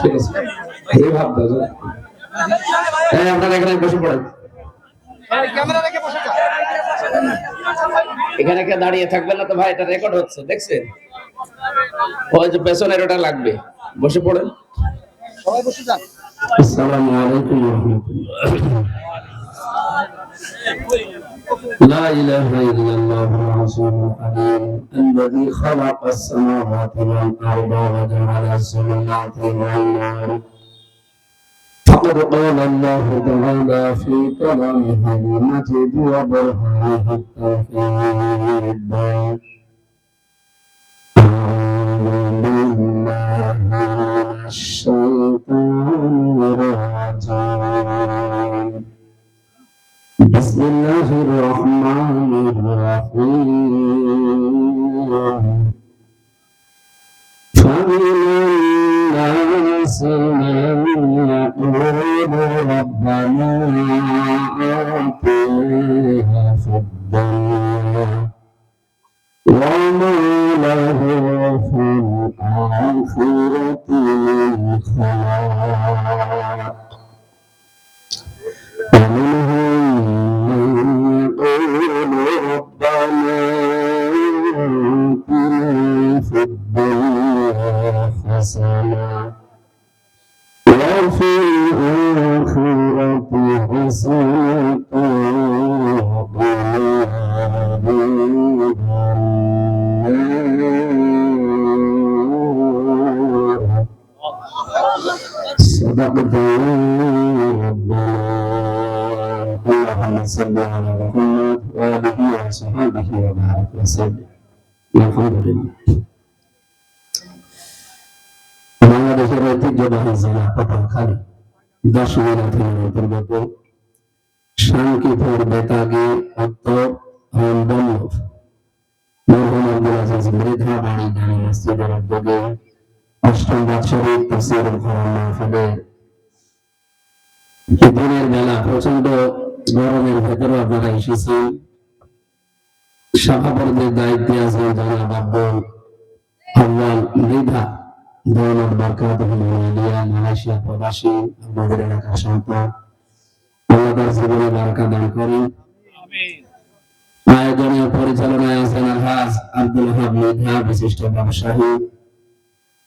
ঠিক আছে, এই ভাব দাও। আপনারা এখানে বসে পড়েন, এখানে কে দাঁড়িয়ে থাকবেন না তো ভাই, এটা রেকর্ড হচ্ছে, দেখছেন? ওই যে পেছনের ওটা লাগবে, বসে পড়েন, সবাই বসে যান। আসসালামু আলাইকুম ওয়া রাহমাতুল্লাহ। لا إله إلا الله العظيم الحليم الذي خلق السماوات والأرض وجعل الظلمات والنور فقد قال الله تعالى في كلامه المجيد وبرهانه التوحيد أعوذ بالله من الشيطان الرجيم بسم الله الرحمن الرحيم فمن الناس من يقول ربنا آتنا في الدنيا وما له في الآخرة من خلاق ومنهم من يقول ربنا آتنا في الدنيا حسنة وفي الآخرة حسنة وقنا عذاب النار صدقت ربنا اللهم صل على محمد وآله وصحبه وبارك وسلم الحمد لله বাংলাদেশের ঐতিহ্যবাহী জেলা পটুয়াখালী 10 থানার অন্তর্গত শানকিপুর বেতাগী উত্তর রামবল্লভ মরহুম আব্দুল আজিজ মৃধা বাড়ি জামে মসজিদের উদ্যোগে 8ম বাৎসরিক তাফসীরুল কোরআন মাহফিলের দিনের বেলা প্রচন্ড গরমের ভেতরে আপনারা এসেছেন। সভাপতির দায়িত্বে আছেন জনাব আব্দুল আউয়াল মৃধা দৌলত বারকাতুহু আলিয়া মালয়েশিয়া প্রবাসী, আমাদের এলাকার সন্তান, আল্লাহ তার জীবনে বারাকা দান করেন। আয়োজনে পরিচালনায় আছেন আলহাজ আব্দুল ওয়াহাব মৃধা বিশিষ্ট ব্যবসায়ী,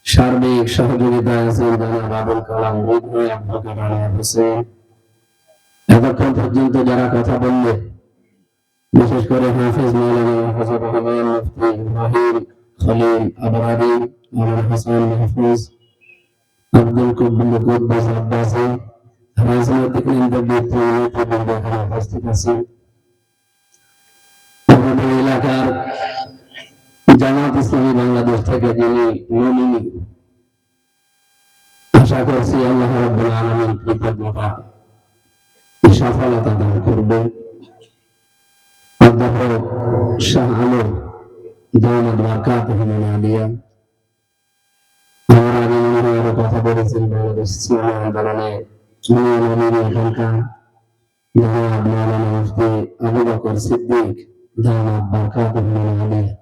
সার্বিক সহযোগিতায় আছেন জনাব আবুল কালাম মৃধা, অ্যাডভোকেট আনোয়ার হোসেন। এতক্ষণ পর্যন্ত যারা কথা বললেন, বিশেষ করে হাফেজ মাওলানা মুফাজ্জল রহমান, মুফতি ইব্রাহিম খলিল আবরারি, মাওলানা হাসান মাহফুজ, আব্দুল কুদ্দুস আব্বাসী, রাজনৈতিক নেতৃবৃন্দ এখানে উপস্থিত আছেন। আমাদের এলাকার জামাত ইসলামী বাংলাদেশ থেকে যিনি নমিনি, আশা করছি আল্লাহ রাব্বুল আলামিন কৃতজ্ঞতা সফলতা দান করবেন। অধ্যাপক শাহ আলম দৌলত বারকাতুহু আলিয়া, আমার আগে মনে হয় আরো কথা বলেছেন বাংলাদেশ ইসলামী আন্দোলনে এখানকার জনাব মাওলানা মুফতি আবু বকর সিদ্দিক দৌলত বারকাতুহু আলিয়া,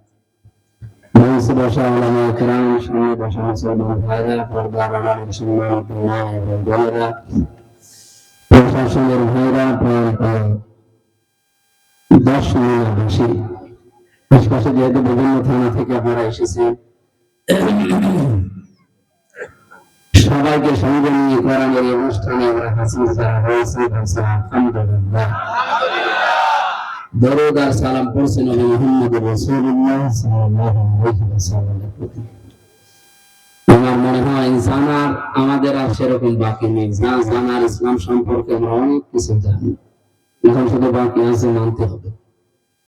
মঞ্চে বসা উলামা কিরাম, সামনে বসা মুসলমান ভাইরা, পর্দার আড়ালের সম্মানিত মা এবং বোনেরা, প্রশাসনের ভাইরা, প্রাণ 10 মিনাবাসী, আশপাশে যেহেতু বিভিন্ন থানা থেকে আপনারা এসেছেন, সবাইকে সঙ্গে নিয়ে কোরআনের এই অনুষ্ঠানে আমরা হাসিল যারা হয়েছে আলহামদুলিল্লাহ, দরুদ আর সালাম পড়ছেন নবী মুহাম্মদ রাসূলুল্লাহ সাল্লাল্লাহু আলাইহি ওয়াসাল্লামের প্রতি। আমার মনে হয় জানার আমাদের আর সেরকম বাকি নেই। জানার ইসলাম সম্পর্কে আমরা অনেক কিছু জানি, এখন শুধু বাকি আছে মানতে হবে।